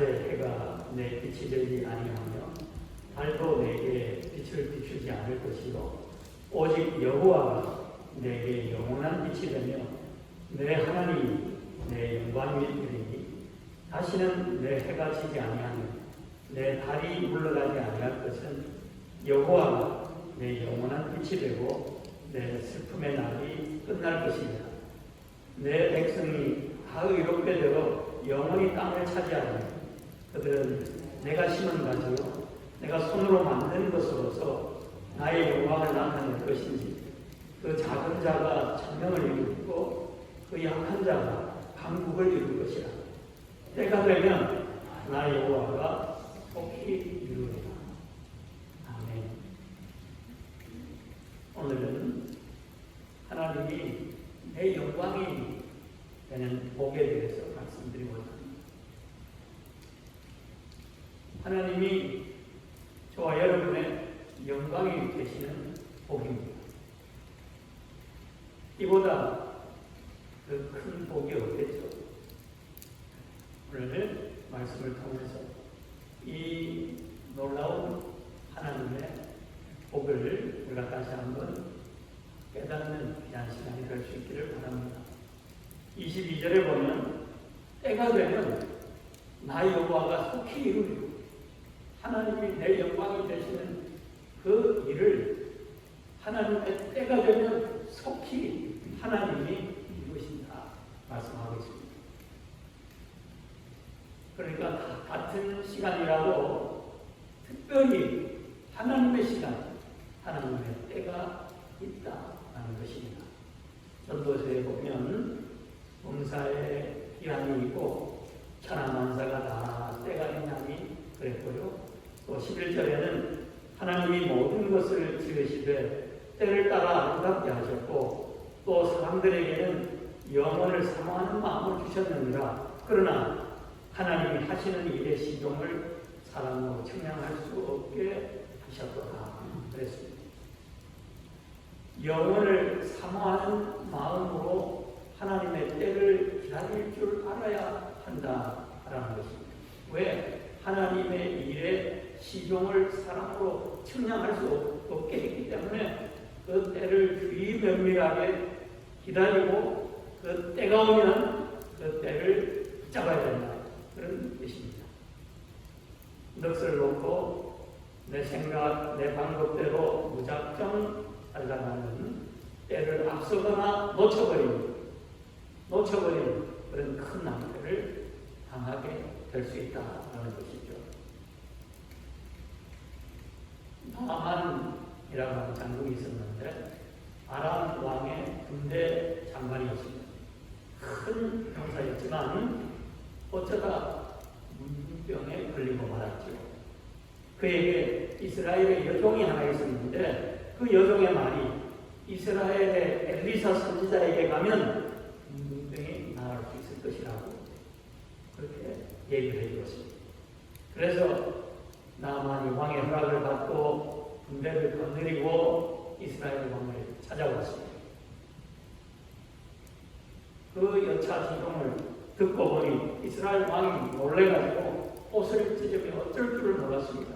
밤낮에 해가 내 빛이 되지 아니하며 달도 내게 빛을 비추지 않을 것이요 오직 여호와가 내게 영원한 빛이 되며 내 하나님이 내 영광이 되리니 다시는 내 해가 지지 아니하며 내 달이 물러가지 아니할 것은 여호와가 내 영원한 빛이 되고 내 슬픔의 날이 끝날 것이니라. 내 백성이 다 의롭게 되어 영원히 땅을 차지하며 그들은 내가 심은 가지요 내가 손으로 만든 것으로서 나의 영광을 나타낼 것인지 그 작은 자가 천명을 이루고 그 약한 자가 강국을 이룰 것이라. 때가 되면 나 여호와가 속히 이루리라. 아멘. 오늘은 하나님이 내 영광이 되는 복에 대해서 말씀드리고자 합니다. 하나님이 저와 여러분의 영광이 되시는 복입니다. 이보다 그 큰 복이 없겠죠. 오늘 말씀을 통해서 이 놀라운 하나님의 복을 우리가 다시 한번 깨닫는 귀한 시간이 될 수 있기를 바랍니다. 22절에 보면 때가 되면 나 여호와가 속히 이루리고 하나님이 내 영광이 되시는 그 일을 하나님의 때가 되면 속히 하나님이 이루신다 말씀하고 있습니다. 그러니까 같은 시간이라도 특별히 하나님의 시간, 하나님의 때가 있다라는 것입니다. 전도서에 보면 범사에 기한이 있고 천하만사가 다 때가 있나니 그랬고요. 또 11절에는 하나님이 모든 것을 지으시되 때를 따라 아름답게 하셨고 또 사람들에게는 영원을 사모하는 마음을 주셨느니라. 그러나 하나님이 하시는 일의 시종을 사람으로 측량할 수 없게 하셨도다 그랬습니다. 영원을 사모하는 마음으로 하나님의 때를 기다릴 줄 알아야 한다라는 것입니다. 왜? 하나님의 일의 시종을 사람으로 측량할 수 없게 했기 때문에 그 때를 주의 면밀하게 기다리고 그 때가 오면 그 때를 붙잡아야 된다. 그런 뜻입니다. 넋을 놓고 내 생각, 내 방법대로 무작정 살다가는 때를 앞서거나 놓쳐버리는 그런 큰 낭패를 당하게 될 수 있다는 것이죠. 나만이라고 하는 장군이 있었는데 아람 왕의 군대 장관이었습니다. 큰 병사였지만 어쩌다 문둥병에 걸리고 말았죠. 그에게 이스라엘의 여종이 하나 있었는데 그 여종의 말이 이스라엘의 엘리사 선지자에게 가면 문둥병이 나을 수 있을 것이라고 그렇게 얘기를 해주었습니다. 그래서 나만이 왕의 허락을 받고 군대를 거느리고 이스라엘 왕을 찾아왔습니다. 그 여차 지동을 듣고 보니 이스라엘 왕이 놀래가지고 옷을 찢으며 어쩔 줄을 몰랐습니다.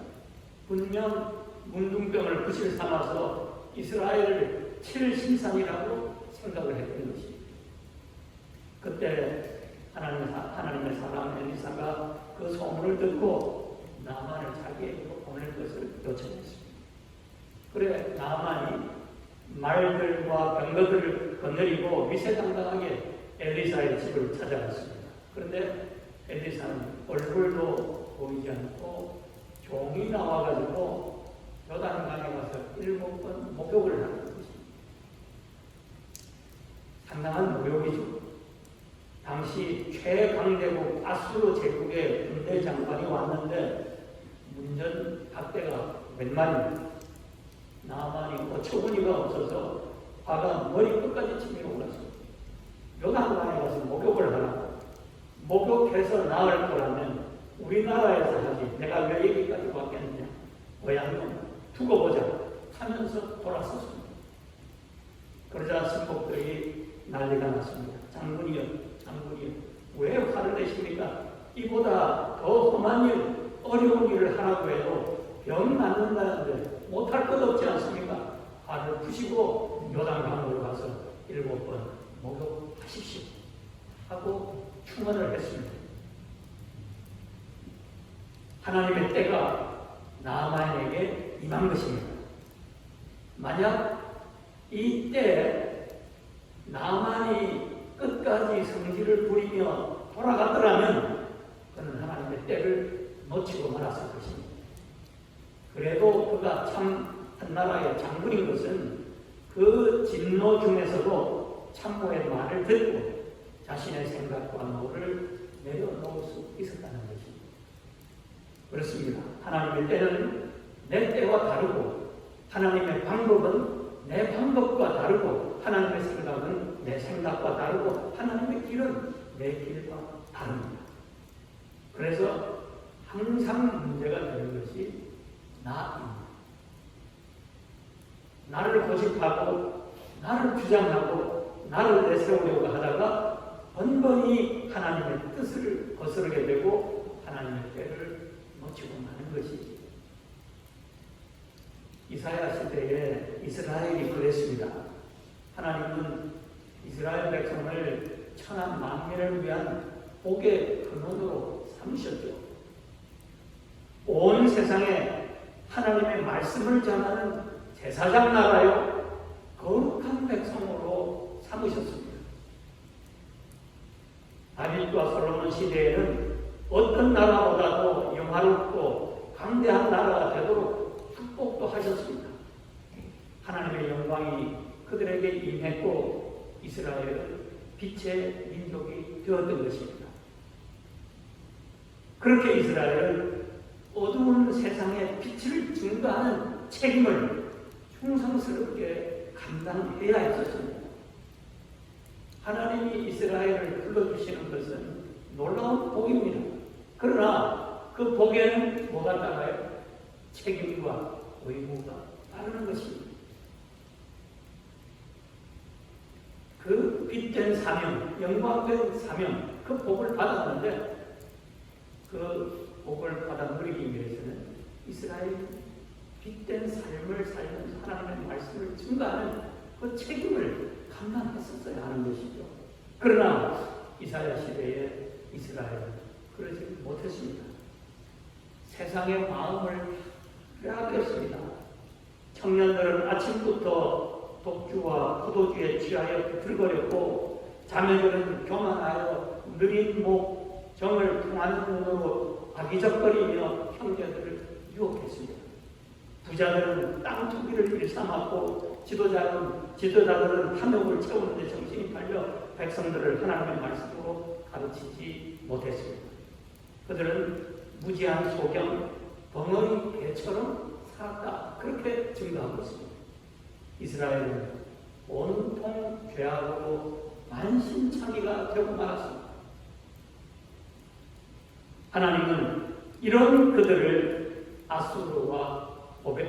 분명 문둥병을 구실 삼아서 이스라엘을 칠 심산이라고 생각을 했던 것입니다. 그때 하나님의 사람 엘리사가 그 소문을 듣고 나만을 자기에게로 보낼 것을 요청했습니다. 그래 나만이 말들과 병거들을 거느리고 위세당당하게 엘리사의 집을 찾아갔습니다. 그런데 엘리사는 얼굴도 보이지 않고 종이 나와가지고 요단강에 가서 7번 목욕을 하는 것입니다. 상당한 모욕이죠. 당시 최강대국 아수르 제국의 군대 장관이 왔는데 문전 박대가 몇 마리입니다. 나만이 어처구니가 없어서 화가 머리 끝까지 치밀어 올랐습니다. 요단강에 가서 목욕을 하라고. 목욕해서 나을 거라면 우리나라에서 하지 내가 왜 여기까지 왔겠느냐. 왜 한번 두고 보자 하면서 돌아섰습니다. 그러자 신복들이 난리가 났습니다. 장군이요 왜 화를 내십니까? 이보다 더 험한 일, 어려운 일을 하라고 해도 병 낫는다는데 못할 것 없지 않습니까? 발을 푸시고 요단강으로 가서 7번 목욕하십시오 하고 충언을 했습니다. 하나님의 때가 나아만에게 임한 것입니다. 만약 이 때에 나아만이 끝까지 성질을 부리며 돌아가더라면 그는 하나님의 때를 놓치고 말았을 것입니다. 그래도 그가 참 한 나라의 장군인 것은 그 진노 중에서도 참모의 말을 듣고 자신의 생각과 노를 내려놓을 수 있었다는 것입니다. 그렇습니다. 하나님의 때는 내 때와 다르고 하나님의 방법은 내 방법과 다르고 하나님의 생각은 내 생각과 다르고 하나님의 길은 내 길과 다릅니다. 그래서 항상 문제가 되는 것이 나입니다. 나를 고집하고 나를 주장하고 나를 내세우려고 하다가 번번이 하나님의 뜻을 거스르게 되고 하나님의 때를 놓치고 마는 것이지. 이사야 시대에 이스라엘이 그랬습니다. 하나님은 이스라엘 백성을 천한 만민을 위한 복의 근원으로 삼으셨죠. 온 세상에 하나님의 말씀을 전하는 제사장 나라요 거룩한 백성으로 삼으셨습니다. 다윗과 솔로몬 시대에는 어떤 나라보다도 영화롭고 강대한 나라가 되도록 축복도 하셨습니다. 하나님의 영광이 그들에게 임했고 이스라엘은 빛의 민족이 되었던 것입니다. 그렇게 이스라엘은 어두운 세상에 빛을 증가하는 책임을 충성스럽게 감당해야 했었습니다. 하나님이 이스라엘을 불러주시는 것은 놀라운 복입니다. 그러나 그 복에는 뭐가 따라요? 책임과 의무가 따르는 것입니다. 그 빛된 사명, 영광된 사명, 그 복을 받았는데 그 복을 받아 누리기 위해서는 이스라엘이 빛된 삶을 살면서 하나님의 말씀을 증거하는 그 책임을 감당했었어야 하는 것이죠. 그러나 이사야 시대에 이스라엘은 그러지 못했습니다. 세상의 마음을 빼앗겼습니다. 청년들은 아침부터 독주와 포도주에 취하여 비틀거렸고 자매들은 교만하여 느린 목 정을 통하는 눈으로 아기적거리며 형제들을 유혹했습니다. 부자들은 땅 투기를 일삼았고 지도자들은 탐욕을 채우는 데 정신이 팔려 백성들을 하나님의 말씀으로 가르치지 못했습니다. 그들은 무지한 소경, 벙어리 개처럼 살았다. 그렇게 증거하고 있습니다. 이스라엘은 온통 죄악으로 만신창이가 되고 말았습니다. 하나님은 이런 그들을 아수르와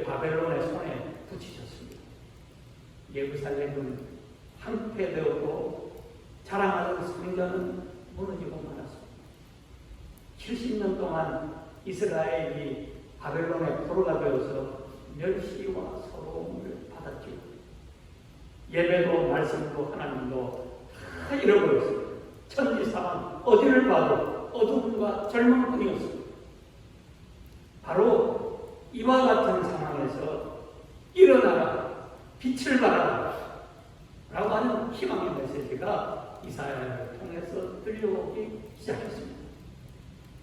바벨론의 손에 붙이셨습니다. 예루살렘은 황폐되었고 자랑하던 성전은 무너지고 말았습니다. 70년 동안 이스라엘이 바벨론의 포로가 되어서 멸시와 서러움을 받았죠. 예배도 말씀도 하나님도 다 잃어버렸습니다. 천지사방 어디를 봐도 어둠과 절망뿐이었습니다. 바로 이와 같은 상황에서 일어나라, 빛을 발하라 라고 하는 희망의 메시지가 이사야를 통해서 들려오기 시작했습니다.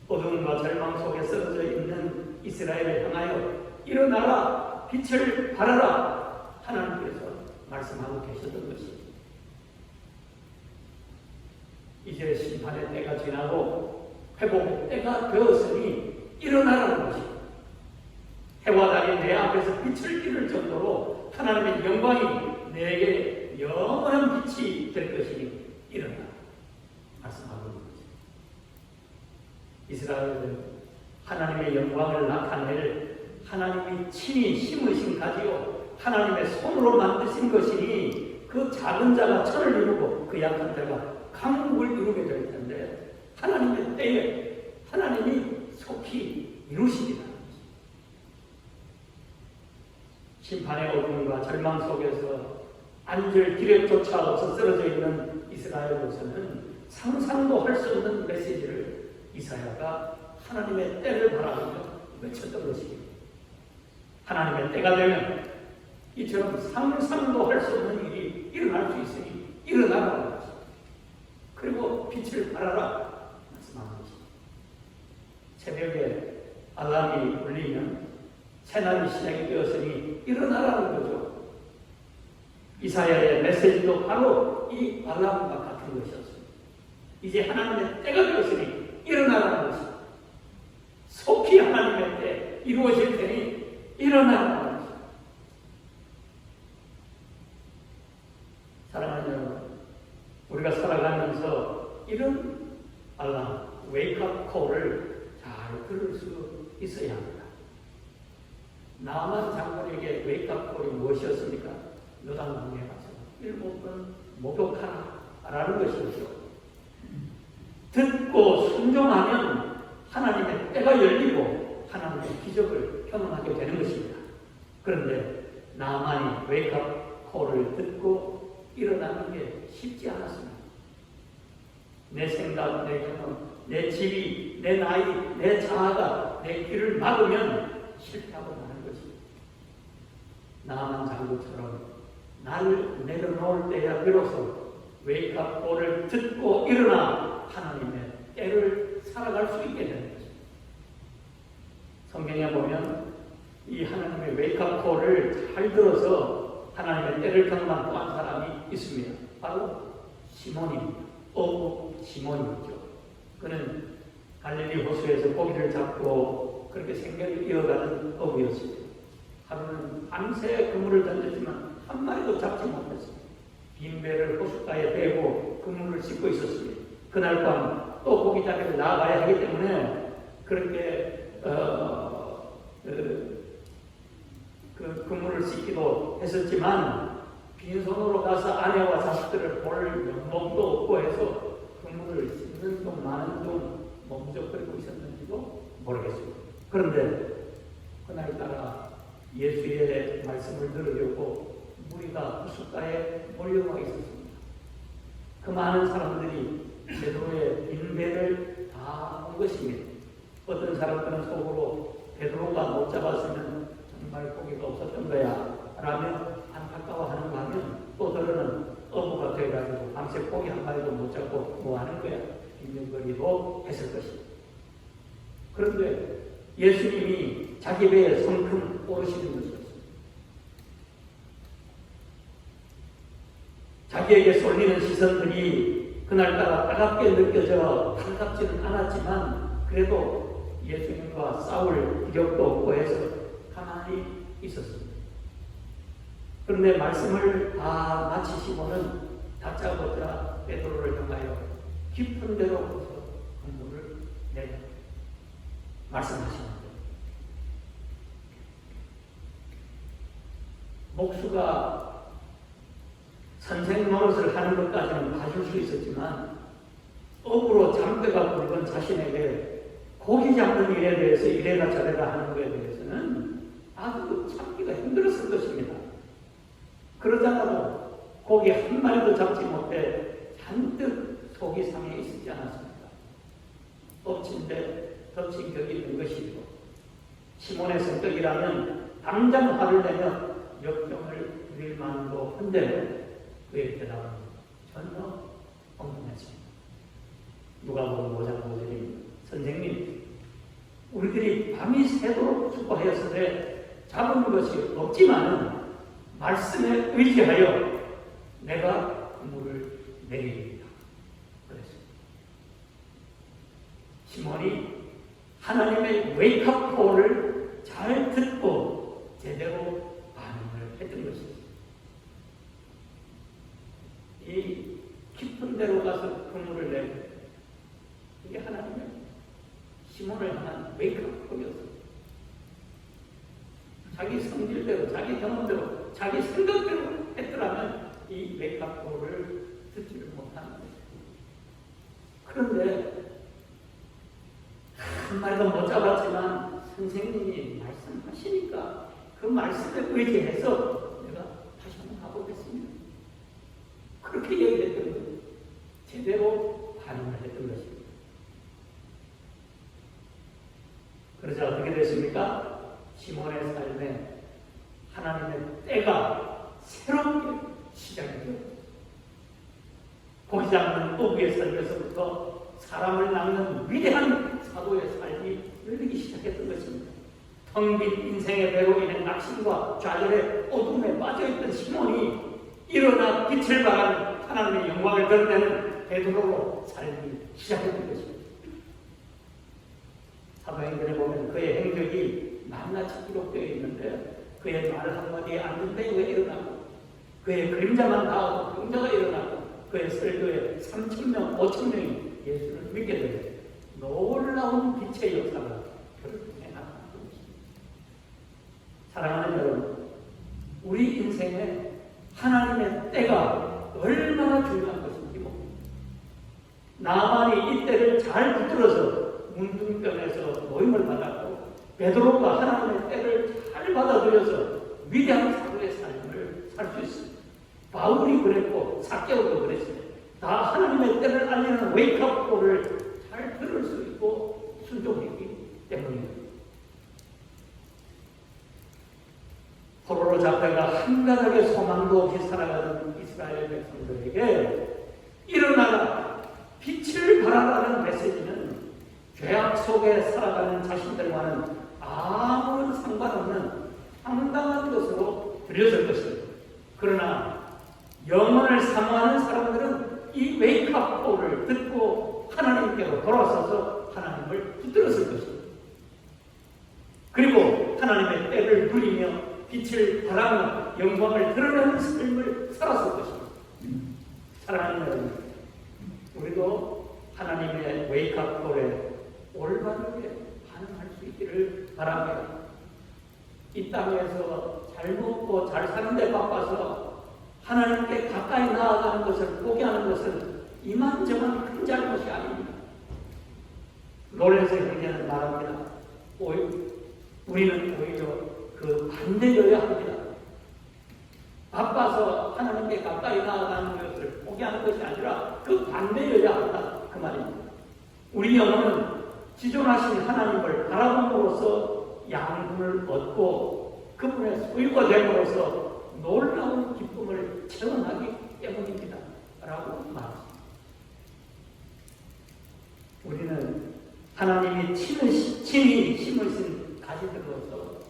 어둠과 절망 속에 쓰러져 있는 이스라엘을 향하여 일어나라, 빛을 발하라 하나님께서 말씀하고 계셨던 것입니다. 이제 심판의 때가 지나고 회복의 때가 되었으니 일어나라는 것입니다. 해와 달이 내 앞에서 빛을 띠를 정도로 하나님의 영광이 내게 영원한 빛이 될 것이니 일어나라 말씀하고 있는 거죠. 이스라엘은 하나님의 영광을 나타낼 하나님이 친히 심으신 가지요 하나님의 손으로 만드신 것이니 그 작은 자가 천을 이루고 그 약한 자가 강국을 이루게 될 텐데 하나님의 때에 하나님이 속히 이루시리라. 심판의 어둠과 절망 속에서 앉을 기력조차 없어 쓰러져 있는 이스라엘로서는 상상도 할 수 없는 메시지를 이사야가 하나님의 때를 바라보며 외쳤던 것입니다. 하나님의 때가 되면 이처럼 상상도 할 수 없는 일이 일어날 수 있으니 일어나라는 것입니다. 그리고 빛을 발하라 말씀하는 것입니다. 새벽에 알람이 울리면 새날이 시작이 되었으니 일어나라는 거죠. 이사야의 메시지도 바로 이 알람과 같은 것이었습니다. 이제 하나님의 때가 되었으니 일어나라는 것입니다. 속히 하나님의 때 이루어질 테니 일어나라는 것입니다. 사랑하는 여러분, 우리가 살아가면서 이런 알람, 웨이크업 콜을 잘 들을 수 있어야 합니다. 나만 장군에게 웨이크업 콜이 무엇이었습니까? 요단강에 가서 일곱번 목욕하라라는 것이었죠. 듣고 순종하면 하나님의 때가 열리고 하나님의 기적을 경험하게 되는 것입니다. 그런데 나만이 웨이크업 콜을 듣고 일어나는 게 쉽지 않았습니다. 내 생각, 내 경험, 내 지위, 내 나이, 내 자아가 내 길을 막으면 실패하고 마는 것입니다. 나만 장군처럼 나를 내려놓을 때야 비로소 웨이크업 콜을 듣고 일어나 하나님의 때를 살아갈 수 있게 되는 것입니다. 성경에 보면 이 하나님의 웨이크업 콜을 잘 들어서 하나님의 때를 경험한 또 한 사람이 있습니다. 바로 시몬입니다. 어부 시몬이죠. 그는 갈릴리 호수에서 고기를 잡고 그렇게 생계를 이어가는 어부였습니다. 하루는 밤새 그물을 던졌지만 한 마리도 잡지 못했습니다. 빈 배를 호숫가에 대고 그물을 씻고 있었습니다. 그날 밤 또 고기 잡기를 나가야 하기 때문에 그렇게 그 그물을 씻기도 했었지만 빈손으로 가서 아내와 자식들을 볼 면목도 없고 해서 그물을 씻는 동 많은 동 멈쩍거리고 있었는지도 모르겠습니다. 그런데 그날따라 예수의 말씀을 들으려고 무리가 호숫가에 몰려와 있었습니다. 그 많은 사람들이 베드로의 빈배를 다 온 것입니다. 어떤 사람들은 속으로 베드로가 못 잡았으면 정말 고기가 없었던 거야 라며 안타까워하는 거 하면 또 들어는 어부가 돼가지고 밤새 고기 한 마리도 못 잡고 뭐 하는 거야 빈정거리도 했을 것입니다. 그런데 예수님이 자기 배에 성큼 오르시는 것이었습니다. 자기에게 쏠리는 시선들이 그날따라 따갑게 느껴져 반갑지는 않았지만 그래도 예수님과 싸울 이력도 없고 해서 가만히 있었습니다. 그런데 말씀을 다 마치시고는 다짜고짜 베드로를 향하여 깊은 데로 가서 그물을 내려 말씀하시는데 목수가 선생 노릇을 하는 것까지는 봐줄 수 있었지만 억으로 잠대가 굵은 자신에게 고기 잡는 일에 대해서 이래라 저래라 하는 것에 대해서는 아주 참기가 힘들었을 것입니다. 그러다가도 고기 한 마리도 잡지 못해 잔뜩 속이 상해 있지 않았습니까? 엎친 데 덮친 격이 있는 것이고 시몬의 성격이라면 당장 화를 내며 역경을 부릴 만도 한데 그의 대답은 전혀 엉뚱했습니다. 누가복음 5장 5절입니다. 선생님, 우리들이 밤이 새도록 수고하였으되 잡은 것이 없지만 말씀에 의지하여 내가 그물을 내리리이다. 그랬습니다. 시몬이 하나님의 웨이크업 콜을 잘 듣고 제대로 반응을 했던 것입니다. 이 깊은 데로 가서 그물을 내고 이게 하나님의 시몬을 향한 웨이크업 콜이었습니다. 자기 성질대로, 자기 경험대로, 자기 생각대로 했더라면 이 웨이크업 콜을 듣지를 못하는 거예요. 그런데 한 마리도 못 잡았지만 선생님이 말씀하시니까 그 말씀에 의지해서 내가 다시 한번 가보겠습니다. 그렇게 얘기했던 거예요. 제대로 반응을 했던 것입니다. 그래서 어떻게 됐습니까? 시몬의 삶에 하나님의 때가 새롭게 시작이 되었습니다. 고기 잡는 어부의 삶에서부터 사람을 낚는 위대한 사도의 삶이 열리기 시작했던 것입니다. 텅 빈 인생의 배로 인해 낙심과 좌절의 어둠에 빠져있던 시몬이 일어나 빛을 발하는 하나님의 영광을 드러내는 베드로로 살기 시작했던 것입니다. 사도행전에 보면 그의 행적이 낱낱이 기록되어 있는데 그의 말 한마디에 안전대가 일어나고 그의 그림자만 닿아도 병자가 일어나고 그의 설교에 3,000명, 5,000명이 예수를 믿게 되는 놀라운 빛의 역사가 결국에 나타나는 것입니다. 사랑하는 여러분, 우리 인생에 하나님의 때가 얼마나 중요한 것인지 봅니다. 나만이 이 때를 잘 붙들어서 문둥병에서 노임을 받았고 베드로가 하나님의 때를 잘 받아들여서 위대한 사도의 삶을 살 수 있습니다. 바울이 그랬고 사개오도 그랬습니다. 다 하나님의 때를 알리는 웨이크업콜을 잘 들을 수 있고 순종했기 때문입니다. 포로로 잡혀가 한 가닥의 소망도 없이 살아가는 이스라엘 백성들에게 일어나라 빛을 발하라는 메시지는 죄악 속에 살아가는 자신들과는 아무런 상관없는 황당한 것으로 들려질 것입니다. 그러나 영혼을 사모하는 사람들은 이 웨이크업콜을 듣고 하나님께로 돌아서서 하나님을 붙들었을 것입니다. 그리고 하나님의 때를 누리며 빛을 발하며 영광을 드러내는 삶을 살았을 것입니다. 사랑하는 여러분, 우리도 하나님의 웨이크업콜에 올바르게 반응할 수 있기를 바랍니다. 이 땅에서 잘 먹고 잘 사는 데 바빠서 하나님께 가까이 나아가는 것을 포기하는 것은 이만저만 큰 잘못이 아닙니다. 노래에서 형제는 말합니다. 우리는 오히려 그 반대여야 합니다. 바빠서 하나님께 가까이 나아가는 것을 포기하는 것이 아니라 그 반대여야 한다. 그 말입니다. 우리 영혼은 지존하신 하나님을 바라봄으로써 양분을 얻고 그분의 소유가 됨으로써 놀라운 기쁨을 체험하기 때문입니다. 라고 말합니다. 우리는 하나님이 친히 심으신 가지들로서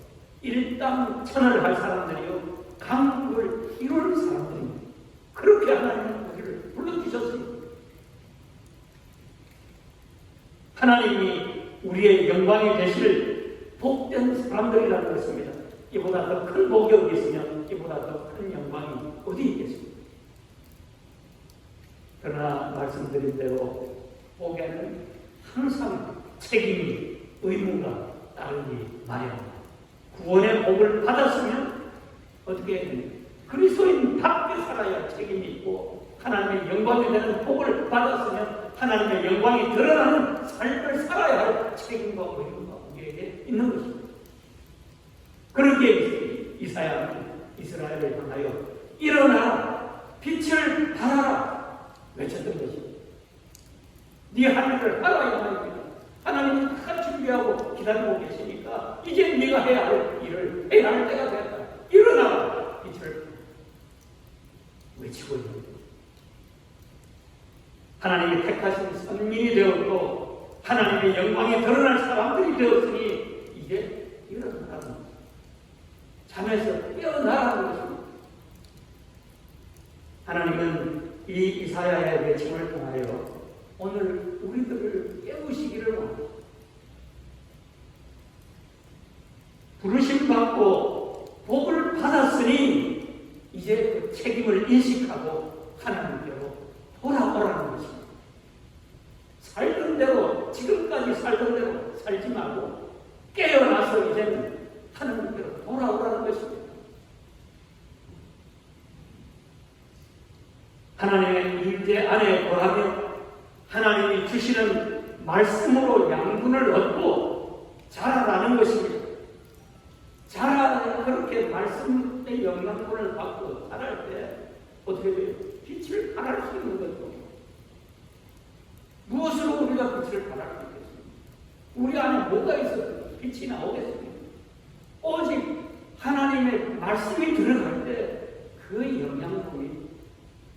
일당천을 할 사람들이요 강국을 이루는 사람들입니다. 그렇게 하나님은 우리를 불러주셨습니다. 하나님이 우리의 영광이 되실 복된 사람들이라는 것입니다. 이보다 더 큰 복이 어디 있으며 이보다 더 큰 영광이 어디 있겠습니까? 그러나 말씀드린 대로 복에는 항상 책임이 의무가 따르기 마련입니다. 구원의 복을 받았으면 어떻게 해야 됩니까? 그리스도인답게 살아야 책임이 있고 하나님의 영광이 되는 복을 받았으면 하나님의 영광이 드러나는 삶을 살아야 할 책임과 의무가 우리에게 있는 것입니다. 그렇게 이사야는 이스라엘을 향하여 일어나라 빛을 발하라 외쳤던 것입니다. 네 할 일을 하라 이 말입니다. 하나님은 다 준비하고 기다리고 계시니까 이제 네가 해야 할 일을 해야 할 때가 되었다. 일어나라 빛을 외치고 있는 것입니다. 하나님이 택하신 선민이 되었고 하나님의 영광이 드러날 사람들이 되었으니 이제 일어나라는 것입니다. 잠에서 깨어나라는 것입니다. 하나님은 이 이사야의 외침을 통하여 오늘 우리들을 깨우시기를 원합니다. 부르심 받고 복을 받았으니 이제 그 책임을 인식하고 하나님께로 돌아오라는 것입니다. 살던 대로 지금까지 살던 대로 살지 말고 깨어나서 이제는 하나님께로 돌아오라는 것입니다. 하나님의 임재 안에 거하며 하나님이 주시는 말씀으로 양분을 얻고 자라라는 것입니다. 그렇게 말씀의 영양분을 받고 자랄 때 어떻게 돼요? 빛을 발할 수 있는 거죠. 무엇으로 우리가 빛을 발할 수 있겠습니까? 우리 안에 뭐가 있어서 빛이 나오겠습니까? 오직 하나님의 말씀이 들어갈 때 그 영양분이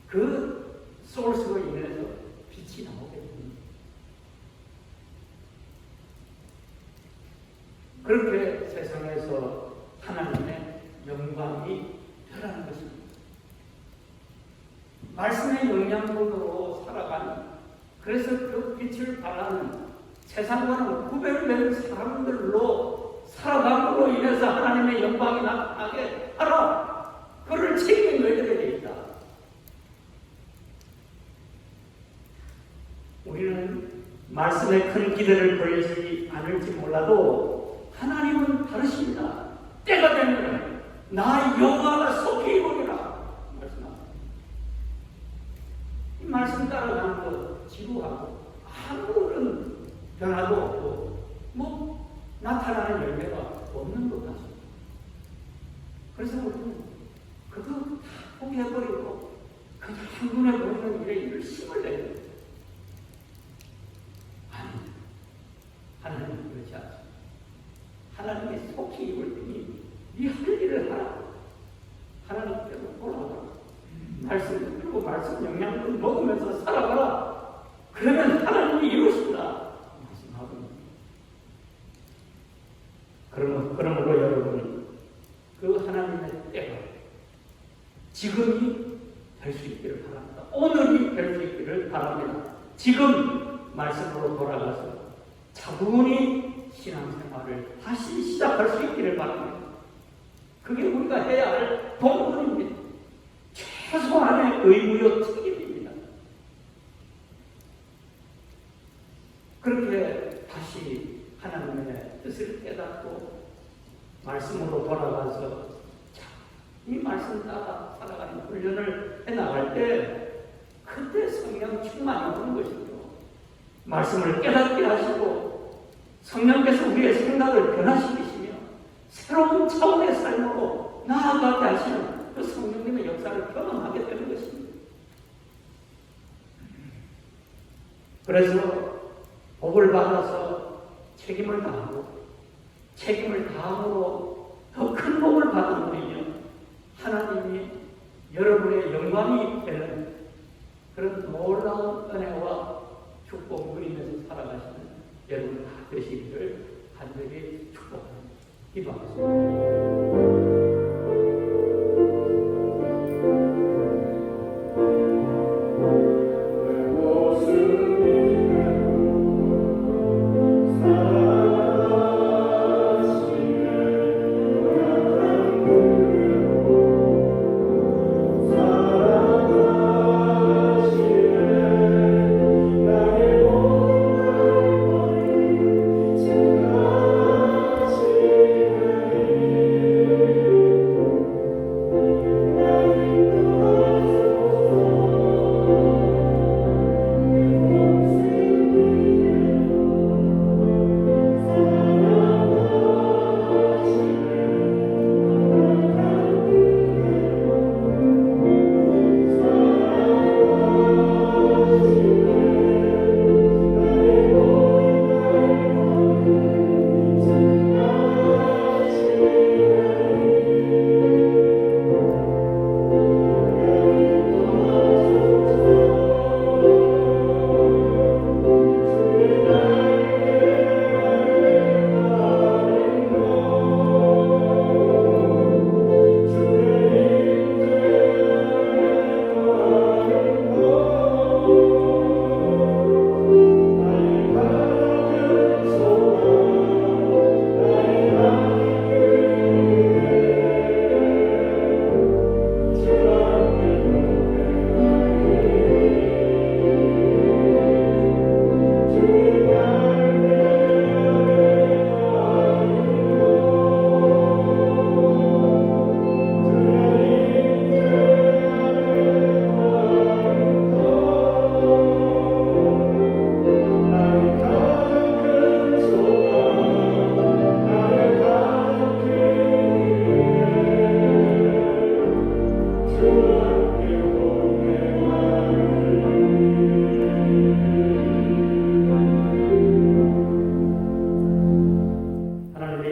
그 소스로 인해서 빛이 나오겠습니다. 그렇게 세상에서 하나님의 영광이 드러나는 것입니다. 말씀의 영양분으로 살아가는, 그래서 그 빛을 발하는 세상과는 구별된 사람들로 살아감으로 인해서 하나님의 영광이 나타나게 하라. 그를 책임이 너희들에게 되어 있다. 우리는 말씀에 큰 기대를 걸리지 않을지 몰라도 하나님은 다르십니다. 때가 되면 나 여호와가 속히 이루리라 말씀합니다. 이 말씀 따라가는 것 지루하고 아무런 변화도 없고 나타나는 열매가 없는 것 같습니다. 그래서 우리는 그거 다 포기해버리고 그냥 눈에 보이는 일에 열심을 내요. 아니, 하나님은 그렇지 않습니다. 하나님이 속히 입을 테니 네 할 일을 하라. 하나님께로 돌아가라. 말씀 들고 말씀 영양분 먹으면서 살아가라. 그러면 하나님이 이루신다. 말씀하고 그러므로 여러분 그 하나님의 때가 지금이 될 수 있기를 바랍니다. 오늘이 될 수 있기를 바랍니다. 지금 말씀으로 돌아가서 차분히 신앙생활을 다시 시작할 수 있기를 바랍니다. 그게 우리가 해야 할 본분입니다. 최소한의 의무요 책임입니다. 그렇게 다시 하나님의 뜻을 깨닫고 말씀으로 돌아가서 이 말씀 따라 살아가는 훈련을 해나갈 때 그때 성령 충만이 오는 것이죠. 말씀을 깨닫게 하시고 성령께서 우리의 생각을 변화시키시며 새로운 차원의 삶으로 나아가게 하시는 그 성령님의 역사를 경험하게 되는 것입니다. 그래서 복을 받아서 책임을 다하고 책임을 다함으로 더 큰 복을 받은 우리며 하나님이 여러분의 영광이 되는 그런 놀라운 은혜와 축복 누리면서 살아가시는 여러분 다 되시기를 간절히 축복합니다. 기도하겠습니다.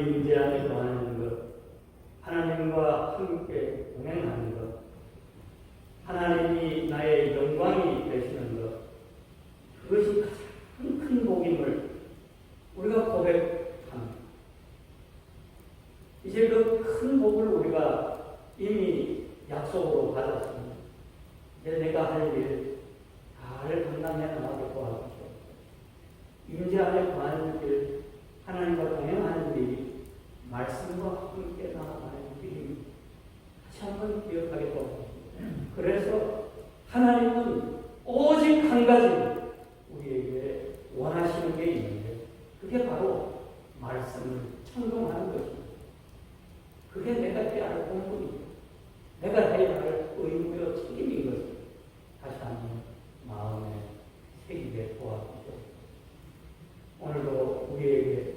하나님의 임재 안에 거하는 것, 하나님과 함께 동행하는 것, 하나님이 나의 영광이 되시는 것, 그것이 가장 큰 복임을 우리가 고백합니다. 이제 그 큰 복을 우리가 이미 약속으로 받았습니다. 이제 내가 할 일 잘 감당해 나가게 도와주시오. 임재 안에 거하는 길, 하나님과 동행하는 일이 말씀과 함께 나아가는 길입니다. 다시 한번 기억하게 도와주시오. 그래서 하나님은 오직 한 가지 우리에게 원하시는 게 있는데 그게 바로 말씀을 청동하는 것입니다. 그게 내가 해야 할 공부입니다. 내가 해야 할 의무요 책임인 것입니다. 다시 한번 마음에 새기게 도와주시옵소서. 오늘도 우리에게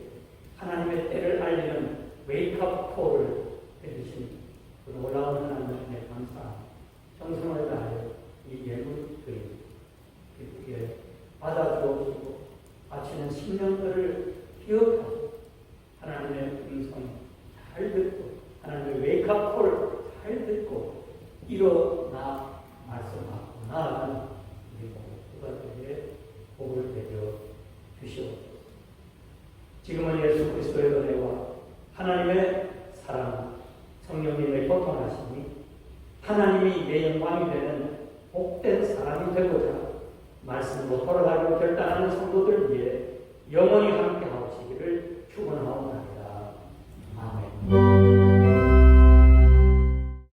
하나님의 때를 알리는 웨이크업 콜을 해주신 그 놀라운 하나님께 감사합니다. 정성을 다하여 이 예물 드립니다. 기쁘게 받아주옵시고 바치는 신령들을 기억하시고 하나님의 음성 잘 듣고 하나님의 웨이크업 콜을 잘 듣고 일어나 말씀하고 나아가는 우리 모두가 복을 되려 주시옵소서. 지금은 예수 그리스도의 은혜와 하나님의 사랑, 성령님의 교통하심이 하나님이 내 영광이 되는 복된 사람이 되고자 말씀으로 돌아가기로 결단하는 성도들 위해 영원히 함께 하시기를 축원하옵소서.